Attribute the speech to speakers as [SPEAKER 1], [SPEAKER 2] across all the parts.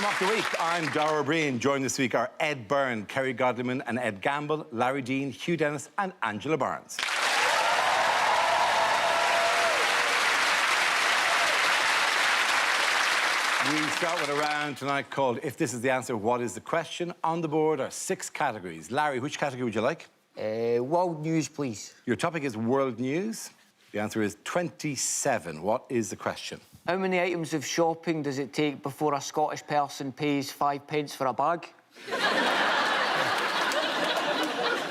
[SPEAKER 1] Mock the Week. I'm Dara Breen. Joined this week are Ed Byrne, Kerry Godliman and Ed Gamble, Larry Dean, Hugh Dennis and Angela Barnes. We start with a round tonight called If This Is the Answer, What Is the Question? On the board are 6 categories. Larry, which category would you like?
[SPEAKER 2] World news, please.
[SPEAKER 1] Your topic is world news. The answer is 27. What is the question?
[SPEAKER 2] How many items of shopping does it take before a Scottish person pays 5 pence for a bag?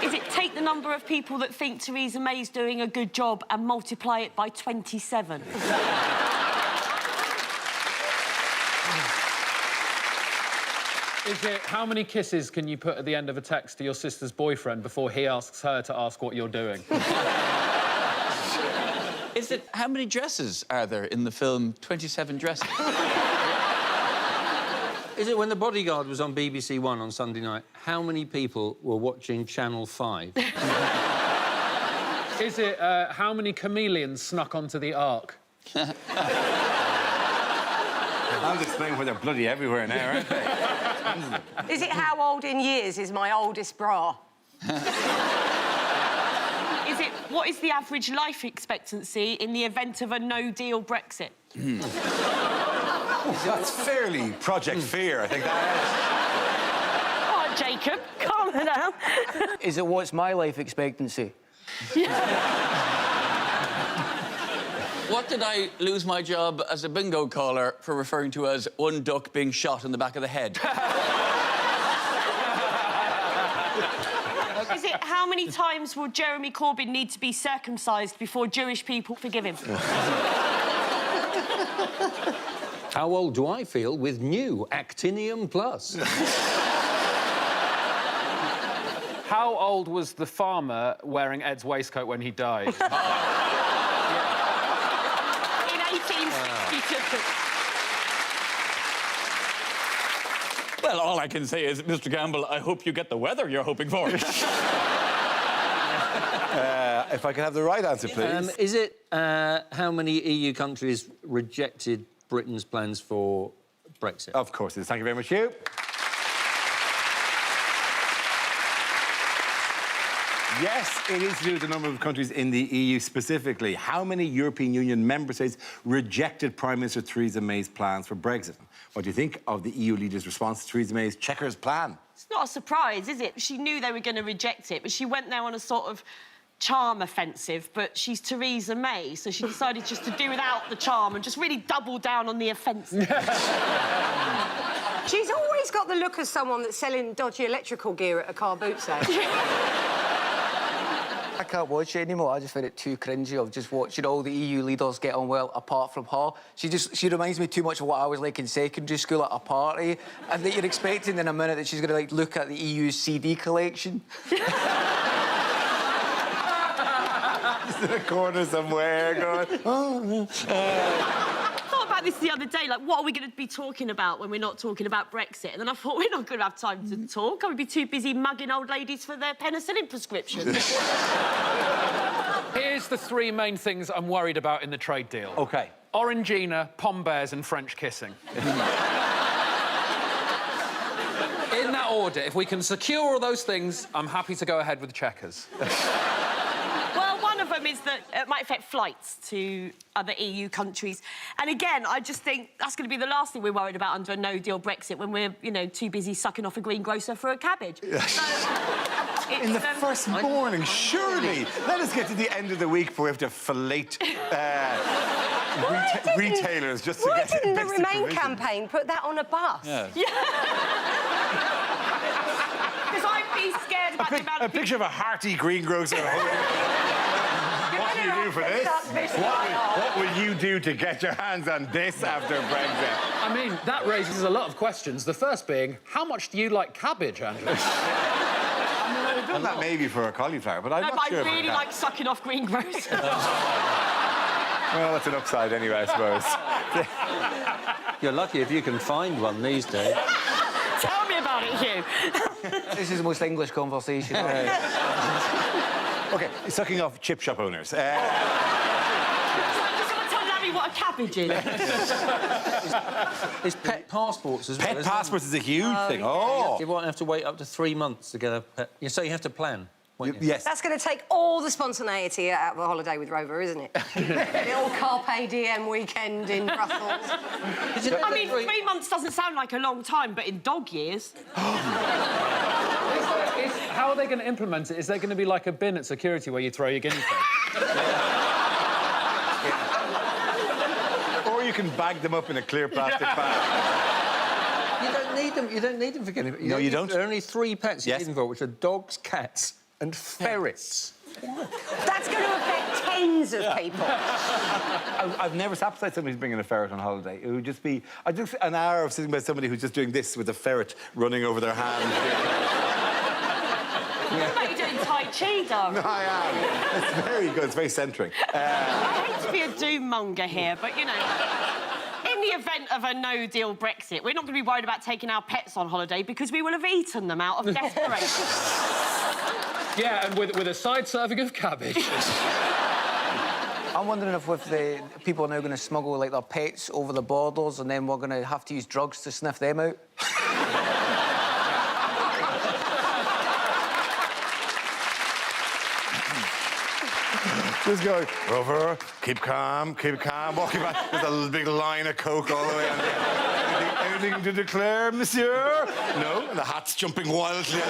[SPEAKER 3] Is it take the number of people that think Theresa May's doing a good job and multiply it by 27?
[SPEAKER 4] Is it how many kisses can you put at the end of a text to your sister's boyfriend before he asks her to ask what you're doing?
[SPEAKER 5] Is it how many dresses are there in the film 27 Dresses?
[SPEAKER 6] Is it when The Bodyguard was on BBC One on Sunday night, how many people were watching Channel 5?
[SPEAKER 4] Is it how many chameleons snuck onto the Ark?
[SPEAKER 1] I'll explain why they're bloody everywhere now, aren't they?
[SPEAKER 7] Is it how old in years is my oldest bra?
[SPEAKER 3] Is it what is the average life expectancy in the event of a no-deal Brexit?
[SPEAKER 1] That's fairly Project Fear, I think that
[SPEAKER 3] Oh, Jacob, calm down.
[SPEAKER 2] Is it what's my life expectancy?
[SPEAKER 5] What did I lose my job as a bingo caller for referring to as one duck being shot in the back of the head?
[SPEAKER 3] Is it how many times will Jeremy Corbyn need to be circumcised before Jewish people forgive him?
[SPEAKER 6] How old do I feel with new Actinium Plus?
[SPEAKER 4] How old was the farmer wearing Ed's waistcoat when he died?
[SPEAKER 3] In 1862.
[SPEAKER 5] Well, all I can say is, Mr. Gamble, I hope you get the weather you're hoping for.
[SPEAKER 1] If I can have the right answer, please.
[SPEAKER 6] Is it how many EU countries rejected Britain's plans for Brexit?
[SPEAKER 1] Of course it is. Thank you very much, Hugh. Yes, it is to do with the number of countries in the EU specifically. How many European Union member states rejected Prime Minister Theresa May's plans for Brexit? What do you think of the EU leaders' response to Theresa May's checkers plan?
[SPEAKER 3] It's not a surprise, is it? She knew they were going to reject it, but she went there on a sort of charm offensive, but she's Theresa May, so she decided just to do without the charm and just really double down on the offensive.
[SPEAKER 7] She's always got the look of someone that's selling dodgy electrical gear at a car boot sale.
[SPEAKER 2] I can't watch it anymore. I just find it too cringy of just watching all the EU leaders get on well, apart from her. She reminds me too much of what I was like in secondary school at a party, and that you're expecting in a minute that she's going to, like, look at the EU's CD collection.
[SPEAKER 1] Just in a corner somewhere going, oh...
[SPEAKER 3] I thought about this the other day, like, what are we going to be talking about when we're not talking about Brexit? And then I thought, we're not going to have time to talk. I would be too busy mugging old ladies for their penicillin prescriptions.
[SPEAKER 4] Here's the 3 main things I'm worried about in the trade deal.
[SPEAKER 1] OK.
[SPEAKER 4] Orangina, pom bears and French kissing.
[SPEAKER 6] In that order, if we can secure all those things,
[SPEAKER 4] I'm happy to go ahead with checkers.
[SPEAKER 3] Well, one of them is that it might affect flights to other EU countries. And again, I just think that's going to be the last thing we're worried about under a no-deal Brexit when we're, you know, too busy sucking off a greengrocer for a cabbage. So,
[SPEAKER 1] In the first morning, surely. Let us get to the end of the week before we have to fillet retailers just to
[SPEAKER 7] Why
[SPEAKER 1] get
[SPEAKER 7] didn't the
[SPEAKER 1] basic
[SPEAKER 7] Remain
[SPEAKER 1] provisions?
[SPEAKER 7] campaign put that on a bus?
[SPEAKER 3] because I'd be scared about the amount
[SPEAKER 1] A
[SPEAKER 3] of
[SPEAKER 1] picture of a hearty greengrocer. What will you do for this? What will you do to get your hands on this after Brexit?
[SPEAKER 4] I mean, that raises a lot of questions. The first being, how much do you like cabbage, Angela?
[SPEAKER 1] I've done that maybe for a cauliflower, but I'm not sure.
[SPEAKER 3] I really
[SPEAKER 1] about
[SPEAKER 3] like sucking off greengrocers.
[SPEAKER 1] Well, that's an upside anyway, I suppose.
[SPEAKER 6] you're lucky if you can find one these days.
[SPEAKER 3] Tell me about it, Hugh.
[SPEAKER 2] This is the most English conversation.
[SPEAKER 1] OK, sucking off chip shop owners.
[SPEAKER 3] I just want to tell Larry what a cabbages.
[SPEAKER 6] There's pet passports as well.
[SPEAKER 1] Pet
[SPEAKER 6] isn't there?
[SPEAKER 1] passports is a huge thing. Oh.
[SPEAKER 6] You won't have to wait up to 3 months to get a pet. So you have to plan. won't you?
[SPEAKER 1] Yes.
[SPEAKER 7] That's going to take all the spontaneity out of a holiday with Rover, isn't it? The old Carpe Diem weekend in Brussels.
[SPEAKER 3] I mean, 3 months doesn't sound like a long time, but in dog years...
[SPEAKER 4] How are they going to implement it? Is there going to be like a bin at security where you throw your guinea pig?
[SPEAKER 1] Or you can bag them up in a clear plastic bag.
[SPEAKER 6] You don't need them. You don't need them for getting.
[SPEAKER 1] No, you don't.
[SPEAKER 6] There are only 3 pets you
[SPEAKER 1] Yes.
[SPEAKER 6] need them for, which are dogs, cats, and ferrets.
[SPEAKER 7] That's going to affect tens of people.
[SPEAKER 1] I've never sat beside somebody who's bringing a ferret on holiday. It would just be just an hour of sitting by somebody who's just doing this with a ferret running over their hand.
[SPEAKER 3] What about you doing Tai Chi, darling?
[SPEAKER 1] I am. It's very good. It's very centering.
[SPEAKER 3] I hate to be a doom monger here, but, you know... In the event of a no-deal Brexit, we're not going to be worried about taking our pets on holiday because we will have eaten them out of desperation.
[SPEAKER 4] Yeah, and with a side serving of cabbage.
[SPEAKER 2] I'm wondering if with the people are now going to smuggle like their pets over the borders, and then we're going to have to use drugs to sniff them out.
[SPEAKER 1] Just going, Rover, keep calm, walking back. There's a big line of coke all the way on there. Anything to declare, monsieur? No? And the hat's jumping wildly.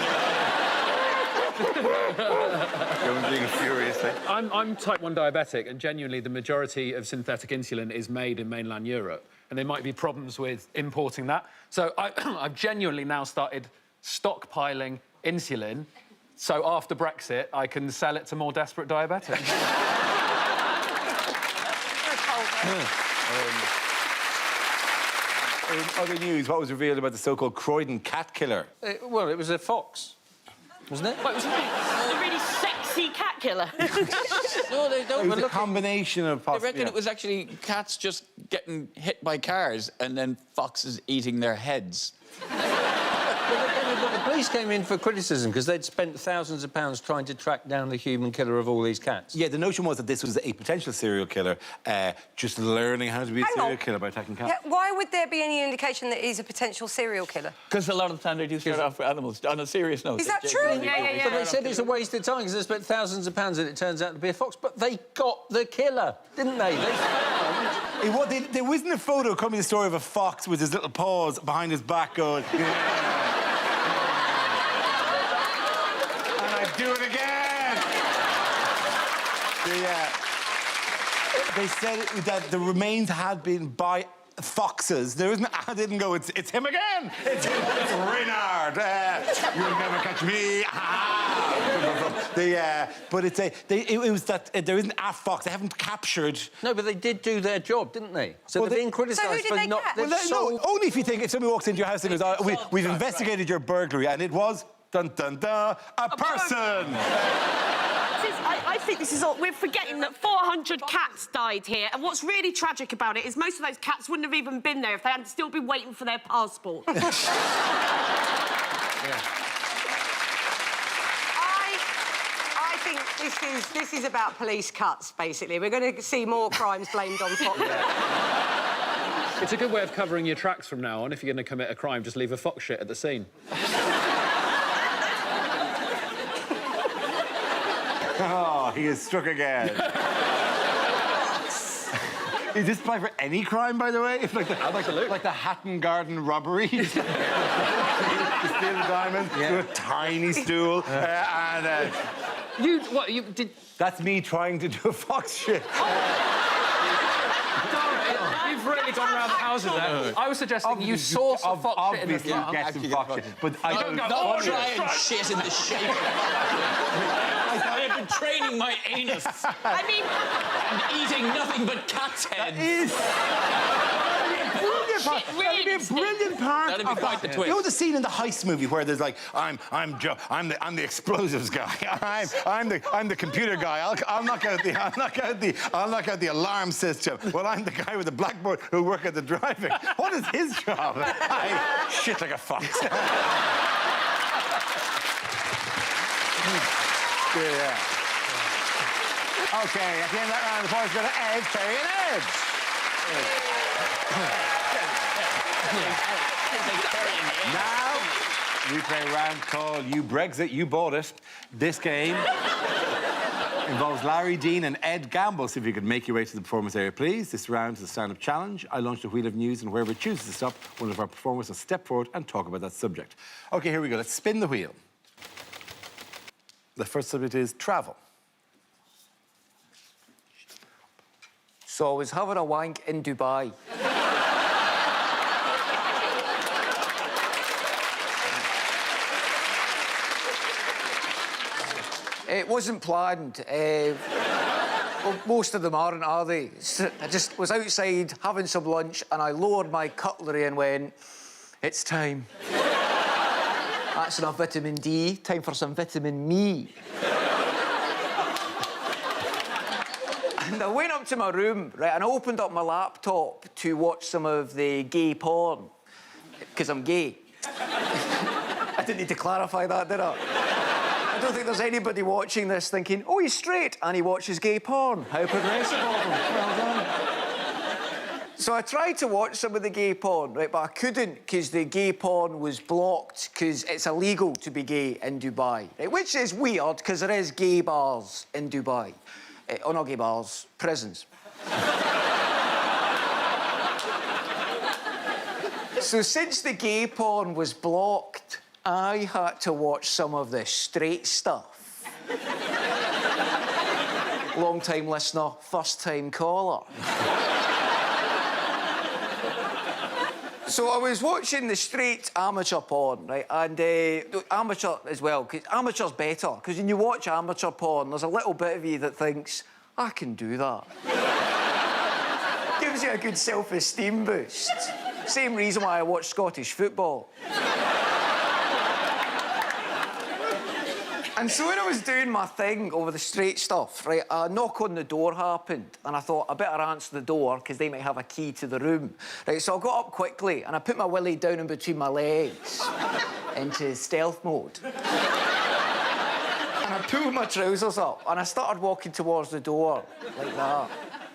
[SPEAKER 1] Going furiously.
[SPEAKER 4] I'm type 1 diabetic, and genuinely the majority of synthetic insulin is made in mainland Europe, and there might be problems with importing that. So I've genuinely now started stockpiling insulin, so after Brexit, I can sell it to more desperate diabetics.
[SPEAKER 1] In other news, what was revealed about the so-called Croydon cat killer?
[SPEAKER 6] Well, it was a fox, wasn't it?
[SPEAKER 3] What, was it a really sexy cat killer?
[SPEAKER 5] No, they don't.
[SPEAKER 1] It
[SPEAKER 5] But
[SPEAKER 1] was a
[SPEAKER 5] look,
[SPEAKER 1] combination of...
[SPEAKER 5] I reckon it was actually cats just getting hit by cars and then foxes eating their heads.
[SPEAKER 6] But the police came in for criticism because they'd spent thousands of pounds trying to track down the human killer of all these cats.
[SPEAKER 1] Yeah, the notion was that this was a potential serial killer just learning how to be a
[SPEAKER 7] Hang
[SPEAKER 1] serial
[SPEAKER 7] on.
[SPEAKER 1] killer by attacking cats.
[SPEAKER 7] Yeah, why would there be any indication that he's a potential serial killer?
[SPEAKER 5] Because a lot of the time they do start off with animals. On a serious note.
[SPEAKER 7] Is that
[SPEAKER 5] they
[SPEAKER 7] true?
[SPEAKER 5] genuinely
[SPEAKER 3] Yeah,
[SPEAKER 5] do.
[SPEAKER 3] yeah,
[SPEAKER 5] They
[SPEAKER 3] yeah.
[SPEAKER 6] But
[SPEAKER 5] start
[SPEAKER 6] they
[SPEAKER 5] off
[SPEAKER 6] said
[SPEAKER 5] with-
[SPEAKER 6] it's a waste of time because they spent thousands of pounds and it turns out to be a fox. But they got the killer, didn't they? They found...
[SPEAKER 1] There wasn't a photo coming the story of a fox with his little paws behind his back going... Yeah. And I do it again! They said that the remains had been by foxes. There isn't... I didn't go, it's him again! It's Reynard! You'll never catch me! But it was that there isn't a fox. They haven't captured...
[SPEAKER 6] No, but they did do their job, didn't they? So
[SPEAKER 1] Well,
[SPEAKER 6] they're
[SPEAKER 1] they-
[SPEAKER 6] being criticised
[SPEAKER 7] So who did
[SPEAKER 6] for
[SPEAKER 7] they
[SPEAKER 6] not...
[SPEAKER 7] catch?
[SPEAKER 6] they've
[SPEAKER 1] Well,
[SPEAKER 6] sold-
[SPEAKER 1] no, only if you think... If somebody walks into your house and goes, we've investigated your burglary, and it was... Dun, dun, dun, a person!
[SPEAKER 3] I think this is all... We're forgetting that 400 cats died here, and what's really tragic about it is most of those cats wouldn't have even been there if they hadn't still been waiting for their passport.
[SPEAKER 7] I think this is about police cuts, basically. We're going to see more crimes blamed on fox.
[SPEAKER 4] It's a good way of covering your tracks from now on. If you're going to commit a crime, just leave a fox shit at the scene.
[SPEAKER 1] Oh, he is struck again. Is this apply for any crime, by the way? It's like the Hatton Garden robbery. You steal a diamond, do a tiny stool, and...
[SPEAKER 4] You did...
[SPEAKER 1] That's me trying to do a fox shit.
[SPEAKER 4] You've really gone around the houses there. I was suggesting you saw some fox shit in the
[SPEAKER 1] Obviously,
[SPEAKER 4] farm.
[SPEAKER 1] get some fox shit. But I don't...
[SPEAKER 5] Don't try and shit in the shape. I have been training my anus
[SPEAKER 3] I mean...
[SPEAKER 5] and eating nothing but cat's heads.
[SPEAKER 1] That'd be a brilliant part
[SPEAKER 5] That'd be
[SPEAKER 1] of
[SPEAKER 5] quite
[SPEAKER 1] that.
[SPEAKER 5] the twist.
[SPEAKER 1] You know the scene in the heist movie where there's like, I'm the explosives guy. I'm the computer guy. I'll knock out the alarm system. Well, I'm the guy with the blackboard who'll work at the driving. What is his job? I shit like a fox. Yeah. OK, at the end of that round, the points go to Ed, Terry and Ed. Now, we play a round called You Brexit, You Bought It. This game involves Larry Dean and Ed Gamble. So if you could make your way to the performance area, please. This round is a stand-up challenge. I launch the wheel of news, and wherever it chooses to stop, one of our performers will step forward and talk about that subject. OK, here we go. Let's spin the wheel. The first subject is travel.
[SPEAKER 2] So I was having a wank in Dubai. It wasn't planned. Well, most of them aren't, are they? I just was outside having some lunch and I lowered my cutlery and went, it's time. That's enough vitamin D. Time for some vitamin me. And I went up to my room, right, and I opened up my laptop to watch some of the gay porn, because I'm gay. I didn't need to clarify that, did I? I don't think there's anybody watching this thinking, oh, he's straight and he watches gay porn. How progressive of him. Well done. So I tried to watch some of the gay porn, right, but I couldn't because the gay porn was blocked because it's illegal to be gay in Dubai, right? Which is weird because there is gay bars in Dubai. Oh, not gay bars, prisons. So since the gay porn was blocked, I had to watch some of the straight stuff. Long-time listener, first-time caller. So I was watching the straight amateur porn, right? And amateur as well, because amateur's better. Because when you watch amateur porn, there's a little bit of you that thinks, I can do that. Gives you a good self-esteem boost. Same reason why I watch Scottish football. And so when I was doing my thing over the straight stuff, right, a knock on the door happened, and I thought, I better answer the door, because they might have a key to the room. Right, so I got up quickly, and I put my willy down in between my legs into stealth mode. And I pulled my trousers up, and I started walking towards the door, like that.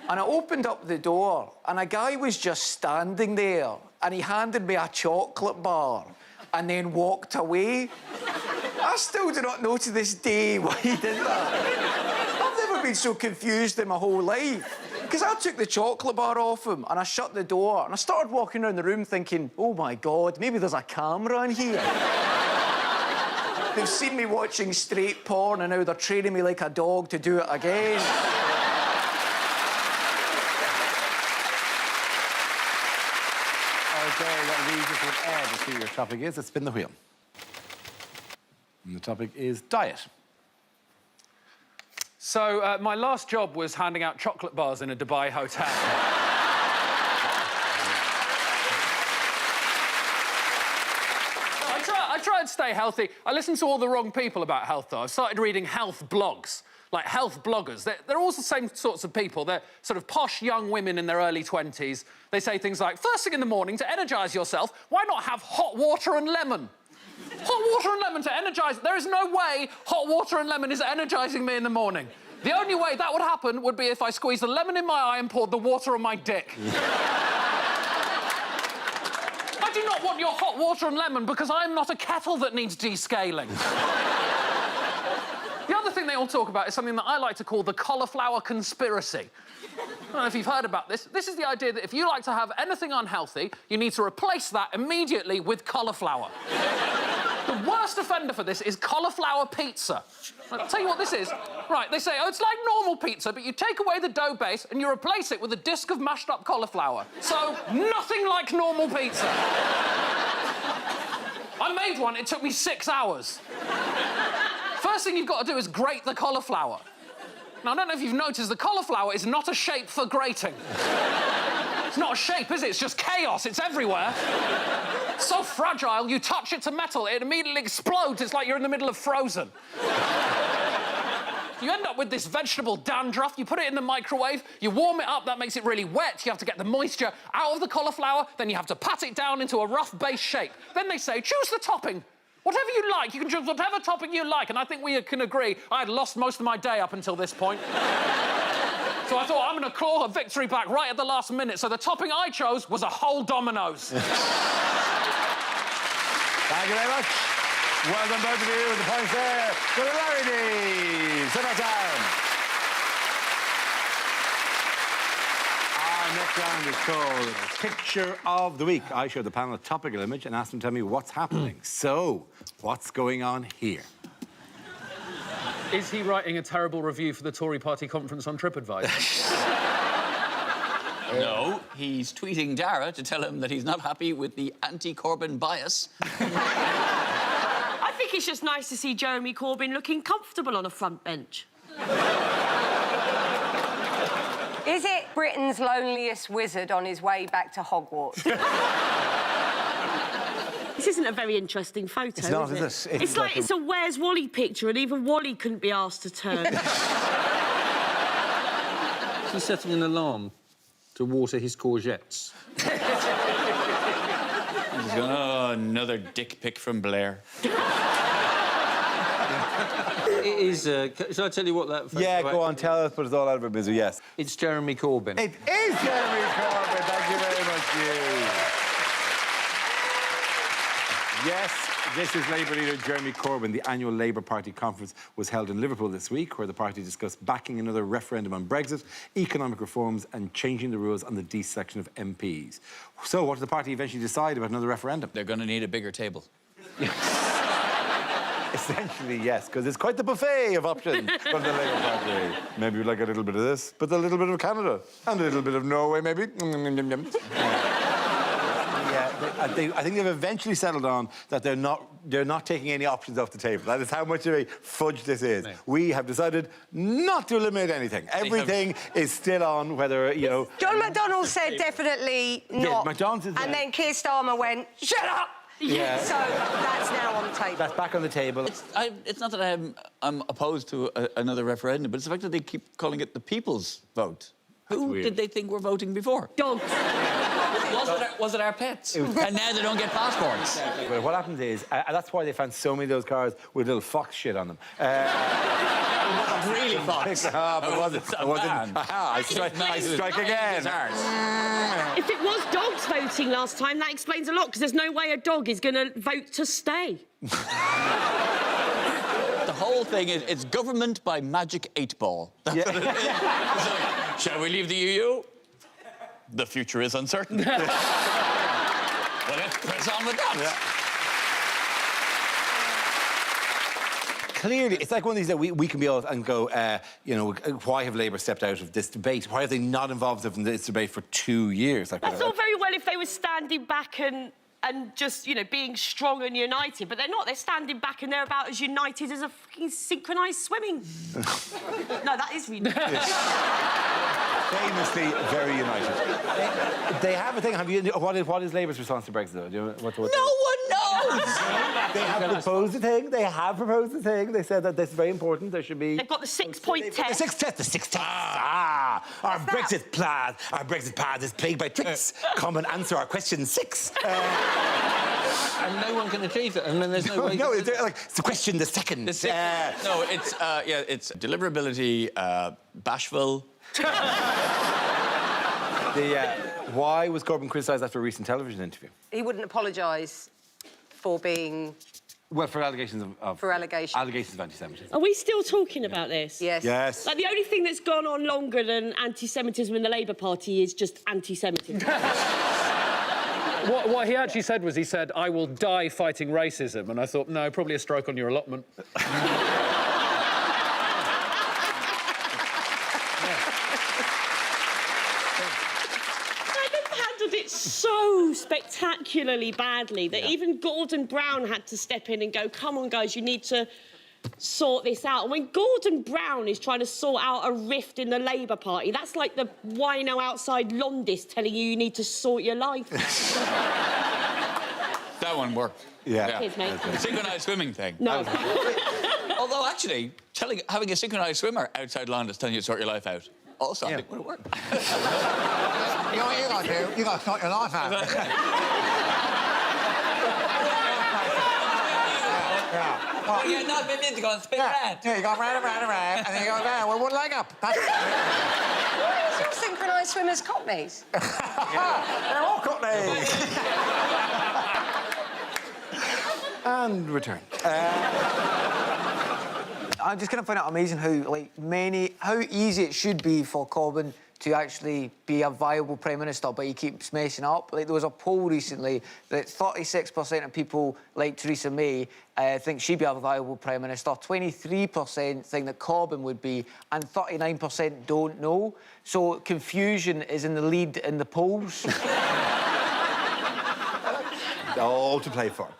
[SPEAKER 2] And I opened up the door, and a guy was just standing there, and he handed me a chocolate bar, and then walked away. I still do not know to this day why he did that. I've never been so confused in my whole life. Because I took the chocolate bar off him and I shut the door and I started walking around the room thinking, oh my God, maybe there's a camera in here. They've seen me watching straight porn and now they're training me like a dog to do it again.
[SPEAKER 1] OK, that leaves us with Ed. Let's see what your topic is. Let's spin the wheel. And the topic is diet.
[SPEAKER 4] So, my last job was handing out chocolate bars in a Dubai hotel. I try and stay healthy. I listen to all the wrong people about health, though. I've started reading health blogs, like health bloggers. They're all the same sorts of people. They're sort of posh young women in their early 20s. They say things like, first thing in the morning, to energise yourself, why not have hot water and lemon? Hot water and lemon to energise... There is no way hot water and lemon is energising me in the morning. The only way that would happen would be if I squeezed the lemon in my eye and poured the water on my dick. I do not want your hot water and lemon because I'm not a kettle that needs descaling. The other thing they all talk about is something that I like to call the cauliflower conspiracy. I don't know if you've heard about this. This is the idea that if you like to have anything unhealthy, you need to replace that immediately with cauliflower. The worst offender for this is cauliflower pizza. I'll tell you what this is. Right, they say, oh, it's like normal pizza, but you take away the dough base and you replace it with a disc of mashed up cauliflower. So, nothing like normal pizza. I made one, it took me 6 hours. First thing you've got to do is grate the cauliflower. Now, I don't know if you've noticed, the cauliflower is not a shape for grating. It's not a shape, is it? It's just chaos. It's everywhere. It's so fragile, you touch it to metal, it immediately explodes. It's like you're in the middle of Frozen. You end up with this vegetable dandruff, you put it in the microwave, you warm it up, that makes it really wet, you have to get the moisture out of the cauliflower, then you have to pat it down into a rough base shape. Then they say, choose the topping. Whatever you like, you can choose whatever topping you like, and I think we can agree I had lost most of my day up until this point. So I thought, I'm going to claw a victory back right at the last minute. So the topping I chose was a whole Domino's.
[SPEAKER 1] Thank you very much. Well done, both of you, with the points there. To the Larry Sit down. Our next round is called Picture of the Week. I show the panel a topical image and ask them to tell me what's happening. So, what's going on here?
[SPEAKER 4] Is he writing a terrible review for the Tory party conference on TripAdvisor?
[SPEAKER 5] No, he's tweeting Dara to tell him that he's not happy with the anti-Corbyn bias.
[SPEAKER 3] I think it's just nice to see Jeremy Corbyn looking comfortable on a front bench.
[SPEAKER 7] Is it Britain's loneliest wizard on his way back to Hogwarts?
[SPEAKER 3] This isn't a very interesting photo,
[SPEAKER 1] It's not,
[SPEAKER 3] is
[SPEAKER 1] is
[SPEAKER 3] it?
[SPEAKER 1] it?
[SPEAKER 3] It's like it's a Where's Wally picture, and even Wally couldn't be asked to turn.
[SPEAKER 6] He's setting an alarm to water his courgettes.
[SPEAKER 5] He's going, oh, another dick pic from Blair.
[SPEAKER 6] It is... shall I tell you what that...
[SPEAKER 1] Yeah, go on, tell us, but it's all out of our misery, yes.
[SPEAKER 6] It's Jeremy Corbyn.
[SPEAKER 1] It is Jeremy Corbyn. Thank you very much, you. Yes, this is Labour leader Jeremy Corbyn. The annual Labour Party conference was held in Liverpool this week, where the party discussed backing another referendum on Brexit, economic reforms and changing the rules on the deselection of MPs. So what did the party eventually decide about another referendum?
[SPEAKER 5] They're going to need a bigger table.
[SPEAKER 1] Essentially, yes, because it's quite the buffet of options from the Labour Party. Maybe we'd like a little bit of this, but a little bit of Canada, and a little bit of Norway, maybe. I think they've eventually settled on that they're not taking any options off the table. That is how much of a fudge this is.
[SPEAKER 6] No.
[SPEAKER 1] We have decided not to eliminate anything. Everything is still on, whether, you know...
[SPEAKER 7] John McDonnell said definitely not.
[SPEAKER 1] McDonald's is
[SPEAKER 7] and then Keir Starmer went, shut up!
[SPEAKER 1] Yeah.
[SPEAKER 7] So that's now on the table.
[SPEAKER 1] That's back on the table.
[SPEAKER 5] It's not that I'm opposed to another referendum, but it's the fact that they keep calling it the people's vote. Who
[SPEAKER 1] weird.
[SPEAKER 5] did they think were voting before?
[SPEAKER 3] Dogs.
[SPEAKER 5] Was it our pets? And now they don't get passports.
[SPEAKER 1] Well, what happens is, that's why they found so many of those cars with little fox shit on them.
[SPEAKER 5] Really, Fox?
[SPEAKER 1] But it wasn't. It wasn't.
[SPEAKER 5] man.
[SPEAKER 1] Aha, I strike again.
[SPEAKER 3] If it was dogs voting last time, that explains a lot, because there's no way a dog is going to vote to stay.
[SPEAKER 5] The whole thing is, it's government by magic 8-ball. That's what it is. It's like, shall we leave the EU? The future is uncertain. Well, let's press on with that.
[SPEAKER 1] Clearly, it's like one of these that we can be out and go, you know, why have Labour stepped out of this debate? Why have they not involved themselves in this debate for 2 years? Like,
[SPEAKER 3] That's all very well if they were standing back and just, you know, being strong and united, but they're not. They're standing back and they're about as united as a fucking synchronised swimming. No, that is really...
[SPEAKER 1] famously very united. They have a thing. Have you? What is Labour's response to Brexit? Though? Do you know, what
[SPEAKER 5] No one knows!
[SPEAKER 1] They have proposed a thing. They have proposed a thing. They said that this is very important. There should be.
[SPEAKER 3] They've got the 6-point test.
[SPEAKER 1] The six tests. Our Brexit path is plagued by tricks. Come and answer our question 6.
[SPEAKER 6] And no one can achieve it. I mean, there's no way...
[SPEAKER 1] No, it's the question the second.
[SPEAKER 5] No, it's deliverability, bashful.
[SPEAKER 1] Why was Corbyn criticised after a recent television interview?
[SPEAKER 7] He wouldn't apologise for being...
[SPEAKER 1] Well, for allegations of...
[SPEAKER 7] For allegations.
[SPEAKER 1] Allegations of anti-Semitism.
[SPEAKER 3] Are we still talking about this?
[SPEAKER 7] Yes.
[SPEAKER 1] Yes.
[SPEAKER 3] Like, the only thing that's gone on longer than anti-Semitism in the Labour Party is just anti-Semitism.
[SPEAKER 4] What he actually said was, he said, I will die fighting racism. And I thought, no, probably a stroke on your allotment.
[SPEAKER 3] It so spectacularly badly that even Gordon Brown had to step in and go, come on, guys, you need to sort this out. And when Gordon Brown is trying to sort out a rift in the Labour Party, that's like the wino outside Londis telling you need to sort your life.
[SPEAKER 5] That one worked.
[SPEAKER 1] Yeah.
[SPEAKER 3] Cheers, mate.
[SPEAKER 5] The synchronised swimming thing.
[SPEAKER 3] No.
[SPEAKER 5] Although, actually, having a synchronised swimmer outside London telling you to sort your life out also, I think, would have worked.
[SPEAKER 8] You know what you got to do? You got to sort your life out.
[SPEAKER 5] Well, you're not been in to go and spin around.
[SPEAKER 8] Yeah, you go round and round and round, and then you go down with one leg up. That's
[SPEAKER 7] synchronised swimmers Cockneys?
[SPEAKER 1] They're all Cockneys. And return.
[SPEAKER 2] I just kind of find it amazing how easy it should be for Corbyn to actually be a viable Prime Minister, but he keeps messing up. Like, there was a poll recently that 36% of people, like Theresa May, think she'd be a viable Prime Minister, 23% think that Corbyn would be, and 39% don't know. So confusion is in the lead in the polls.
[SPEAKER 1] All to play for.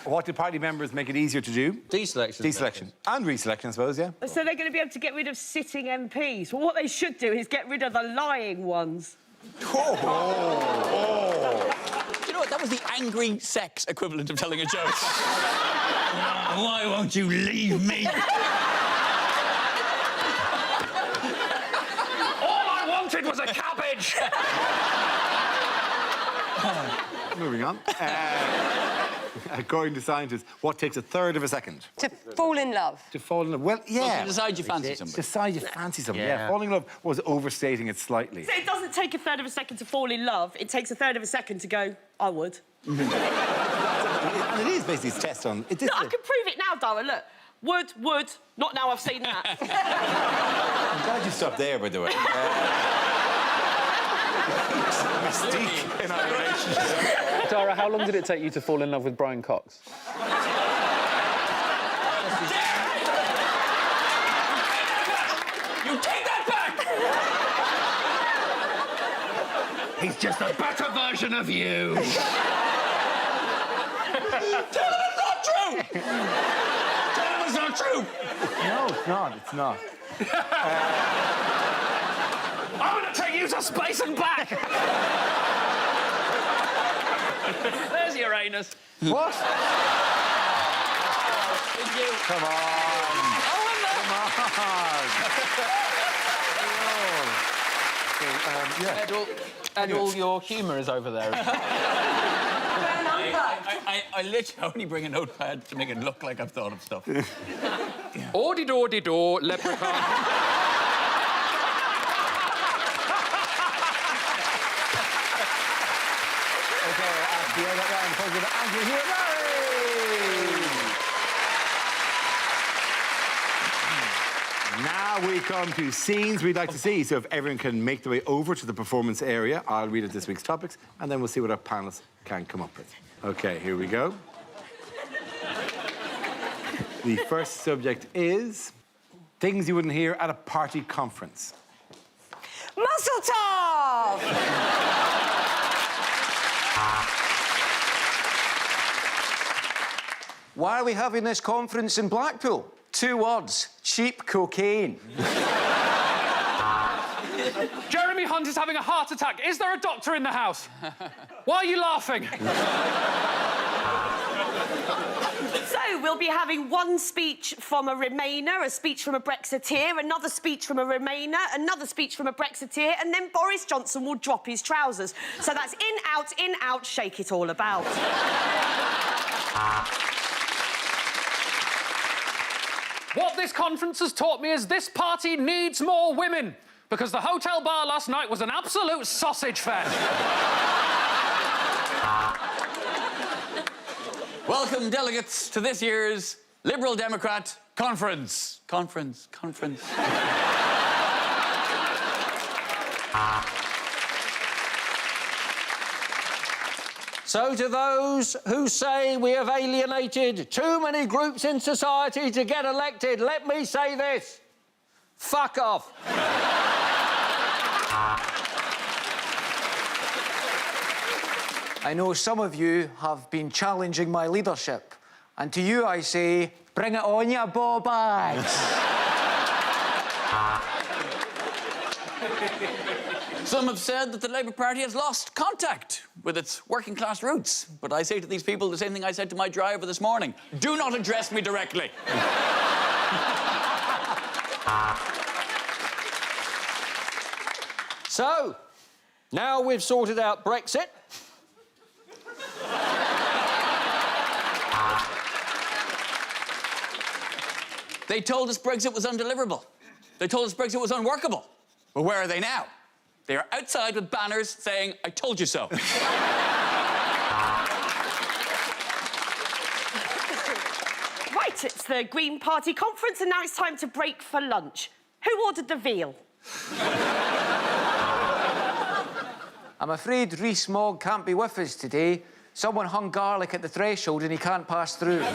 [SPEAKER 1] What do party members make it easier to do?
[SPEAKER 6] Deselection.
[SPEAKER 1] Deselection. And reselection, I suppose, yeah.
[SPEAKER 3] So they're going to be able to get rid of sitting MPs. Well, what they should do is get rid of the lying ones.
[SPEAKER 5] Do you know what? That was the angry sex equivalent of telling a joke. Why won't you leave me?
[SPEAKER 4] All I wanted was a cabbage!
[SPEAKER 1] Moving on. According to scientists, what takes a third of a second?
[SPEAKER 7] To fall in love.
[SPEAKER 1] To fall in love. Well, yeah.
[SPEAKER 5] Well, to decide you fancy somebody.
[SPEAKER 1] Decide you fancy somebody. Yeah. Falling in love was overstating it slightly.
[SPEAKER 3] So it doesn't take a third of a second to fall in love. It takes a third of a second to go, I would.
[SPEAKER 1] And it is basically a test on... It is
[SPEAKER 3] Look, I can prove it now, Dara. Look. Would. Not now I've seen that.
[SPEAKER 1] I'm glad you stopped there, by the way. Mystique in our relationship.
[SPEAKER 4] Dara, how long did it take you to fall in love with Brian Cox?
[SPEAKER 5] You take that back!
[SPEAKER 4] He's just a better version of you.
[SPEAKER 5] Tell him it's not true! Tell him it's not true!
[SPEAKER 1] No, it's not. It's not.
[SPEAKER 4] I'm going to take you to space and back. There's Uranus.
[SPEAKER 1] What?
[SPEAKER 5] Thank you.
[SPEAKER 1] Come on. Come on.
[SPEAKER 4] Ed, all your humour is over there.
[SPEAKER 5] I literally only bring a notepad to make it look like I've thought of stuff.
[SPEAKER 4] Ordy-door-de-door, leprechaun.
[SPEAKER 1] Now we come to scenes we'd like to see. So if everyone can make their way over to the performance area, I'll read out this week's topics, and then we'll see what our panelists can come up with. OK, here we go. The first subject is things you wouldn't hear at a party conference.
[SPEAKER 7] Muscle top!
[SPEAKER 2] Why are we having this conference in Blackpool? 2 words, cheap cocaine.
[SPEAKER 4] Jeremy Hunt is having a heart attack. Is there a doctor in the house? Why are you laughing?
[SPEAKER 3] So we'll be having one speech from a Remainer, a speech from a Brexiteer, another speech from a Remainer, another speech from a Brexiteer, and then Boris Johnson will drop his trousers. So that's in, out, shake it all about.
[SPEAKER 4] What this conference has taught me is this party needs more women, because the hotel bar last night was an absolute sausage fest.
[SPEAKER 5] Welcome, delegates, to this year's Liberal Democrat Conference. Conference.
[SPEAKER 6] So to those who say we have alienated too many groups in society to get elected, let me say this. Fuck off.
[SPEAKER 2] I know some of you have been challenging my leadership, and to you I say, bring it on, ya ball bags.
[SPEAKER 5] Some have said that the Labour Party has lost contact with its working-class roots. But I say to these people the same thing I said to my driver this morning. Do not address me directly.
[SPEAKER 6] So, now we've sorted out Brexit.
[SPEAKER 5] They told us Brexit was undeliverable. They told us Brexit was unworkable. Well, where are they now? They are outside with banners saying, "I told you so."
[SPEAKER 3] Right, it's the Green Party conference, and now it's time to break for lunch. Who ordered the veal?
[SPEAKER 2] I'm afraid Rees Mogg can't be with us today. Someone hung garlic at the threshold and he can't pass through.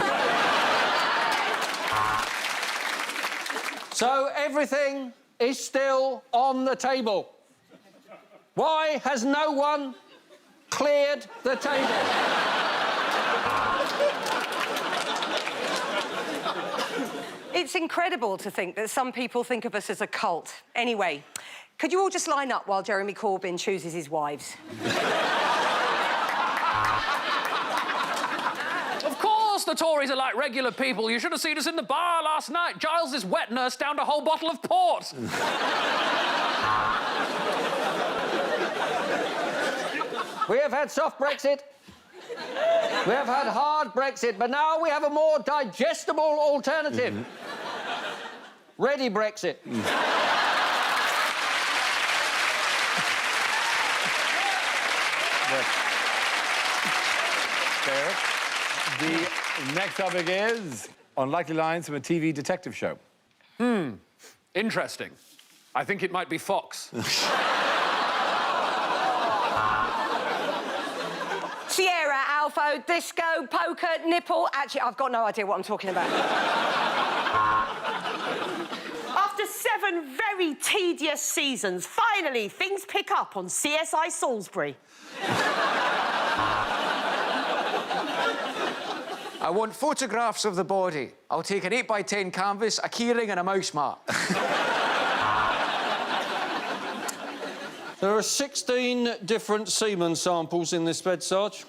[SPEAKER 6] So everything is still on the table. Why has no one cleared the table?
[SPEAKER 7] It's incredible to think that some people think of us as a cult. Anyway, could you all just line up while Jeremy Corbyn chooses his wives?
[SPEAKER 4] Of course the Tories are like regular people. You should have seen us in the bar last night. Giles's wet nurse downed a whole bottle of port.
[SPEAKER 6] We have had soft Brexit. We have had hard Brexit, but now we have a more digestible alternative. Ready Brexit.
[SPEAKER 1] Fair. The next topic is unlikely lines from a TV detective show.
[SPEAKER 4] Interesting. I think it might be Fox.
[SPEAKER 7] Sierra, Alpha, Disco, Poker, Nipple. Actually, I've got no idea what I'm talking about.
[SPEAKER 3] After 7 very tedious seasons, finally things pick up on CSI Salisbury.
[SPEAKER 2] I want photographs of the body. I'll take an 8x10 canvas, a keyring and a mouse mark.
[SPEAKER 6] There are 16 different semen samples in this bed, Sarge.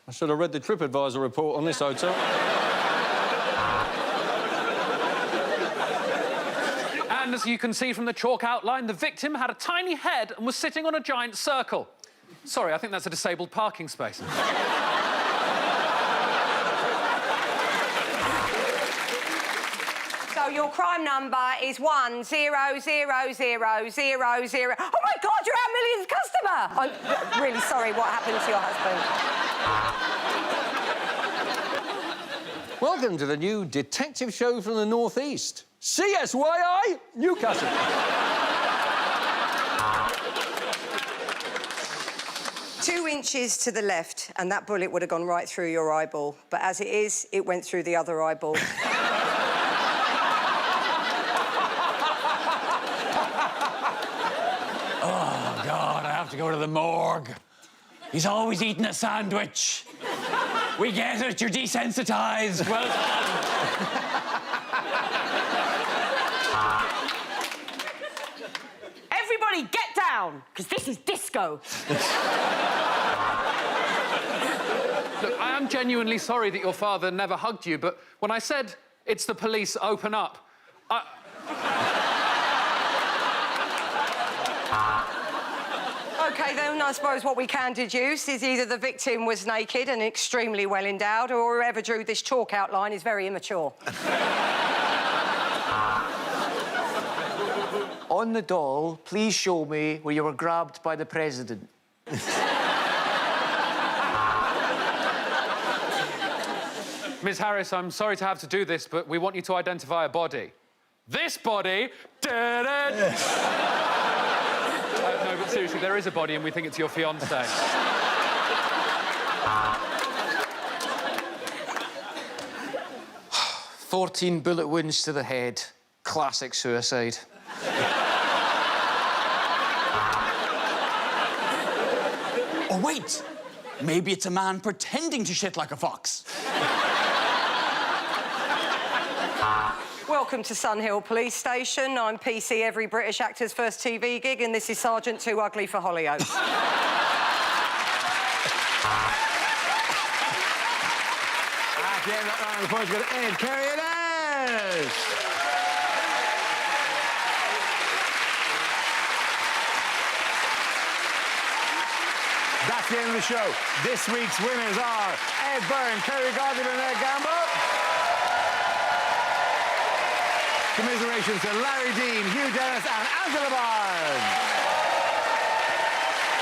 [SPEAKER 6] I should have read the TripAdvisor report on this hotel.
[SPEAKER 4] And as you can see from the chalk outline, the victim had a tiny head and was sitting on a giant circle. Sorry, I think that's a disabled parking space.
[SPEAKER 7] So your crime number is 1000000. Oh my God, you're our millionth customer! I'm really sorry what happened to your husband.
[SPEAKER 6] Welcome to the new detective show from the North East. CSYI Newcastle.
[SPEAKER 7] 2 inches to the left, and that bullet would have gone right through your eyeball. But as it is, it went through the other eyeball.
[SPEAKER 5] Oh, God, I have to go to the morgue. He's always eating a sandwich. We get it, you're desensitized. Well done.
[SPEAKER 3] Everybody get down, because this is disco.
[SPEAKER 4] Look, I am genuinely sorry that your father never hugged you, but when I said, "It's the police, open up,"
[SPEAKER 7] OK, then, I suppose what we can deduce is either the victim was naked and extremely well endowed, or whoever drew this chalk outline is very immature.
[SPEAKER 2] On the doll, please show me where you were grabbed by the president.
[SPEAKER 4] Ms. Harris, I'm sorry to have to do this, but we want you to identify a body. This body did it! No, but seriously, there is a body and we think it's your fiancé.
[SPEAKER 2] 14 bullet wounds to the head. Classic suicide.
[SPEAKER 5] Oh, wait. Maybe it's a man pretending to shit like a fox.
[SPEAKER 7] Welcome to Sunhill Police Station. I'm PC, every British actor's first TV gig, and this is Sergeant Too Ugly for Hollyoaks.
[SPEAKER 1] At the end of that round, the points go to Ed, Kerry and Ash. That's the end of the show. This week's winners are Ed Byrne, Kerry Godwin and Ed Gamble. Commiserations to Larry Dean, Hugh Dennis and Angela Barnes.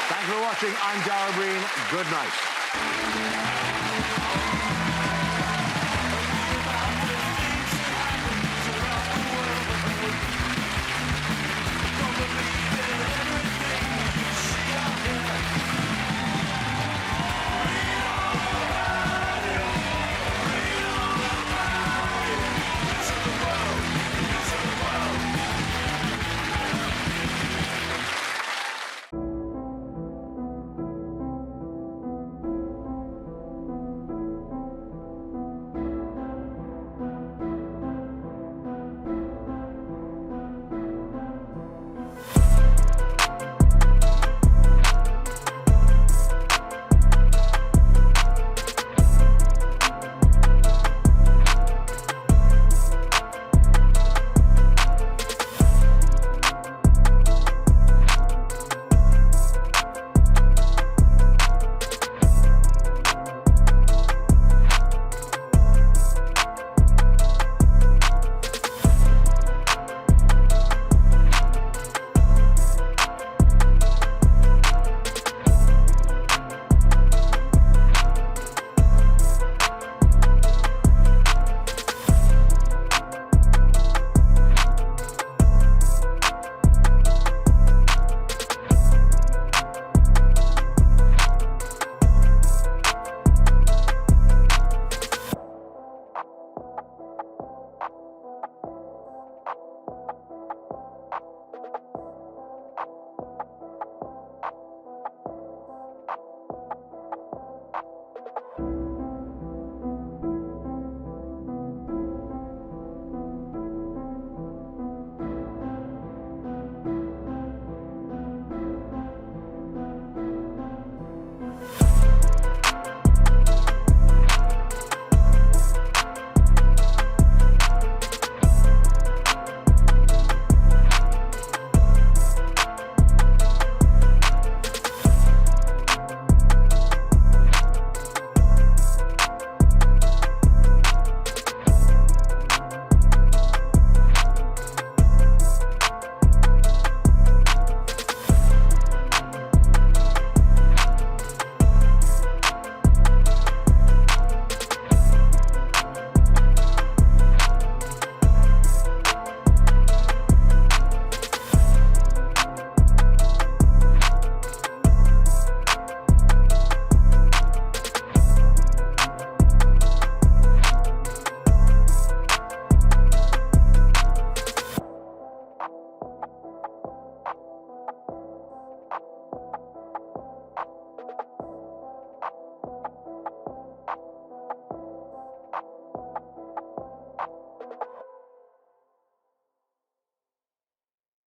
[SPEAKER 1] Thanks for watching. I'm Dara Breen. Good night.